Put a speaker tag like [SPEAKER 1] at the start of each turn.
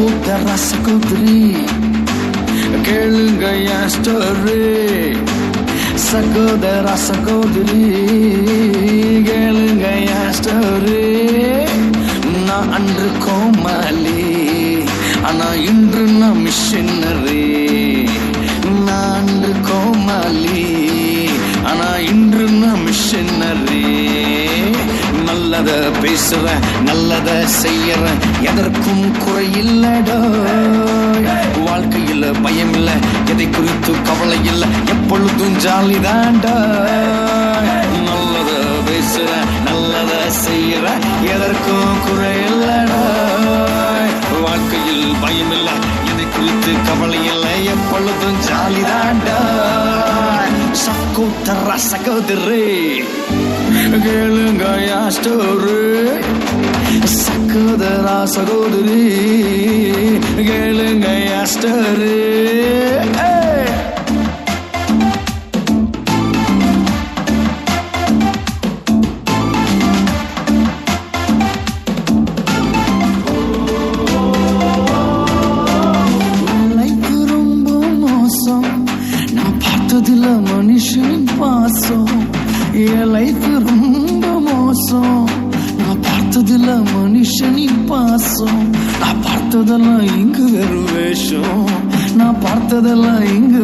[SPEAKER 1] சகோதர சகோதரி கேளுங்க என் ஸ்டோரி. சகோதர சகோதரி கேளுங்க என் ஸ்டோரி. நான் அன்று கோமாளி, ஆனா இன்று நான் மிஷனரி. நான் அன்று கோமாளி, ஆனா இன்று நான் மிஷனரி. நல்லத பேசுறேன், நல்லத செய்யறேன், எதற்கும் குறையில்லடா. வாழ்க்கையில் பயம் இல்லை, எதை குறித்து கவலை இல்லை, எப்பொழுதும் ஜாலிதான்டா. நல்லத பேசுறேன், நல்லத செய்யறேன், எதற்கும் குறையில்லடா. வாழ்க்கையில் பயம் இல்லை, எதை குறித்து கவலை இல்லை, எப்பொழுதும் ஜாலிதான்டா. சகோதர சகோதரி கேளுங்க என் ஸ்டோரி. சகோதர சகோதரி கேளுங்க என் ஸ்டோரி. லைஃப் ரொம்ப மோசம், நான் பார்த்ததில்ல மனுஷனின் பாசம். என் லைஃப் ரொம்ப மோசம், நான் பார்த்ததில்ல மனுஷனின் பாசம். நான் பார்த்ததெல்லாம் இங்கு வெறும் வேஷம், நான் பார்த்ததெல்லாம் இங்கு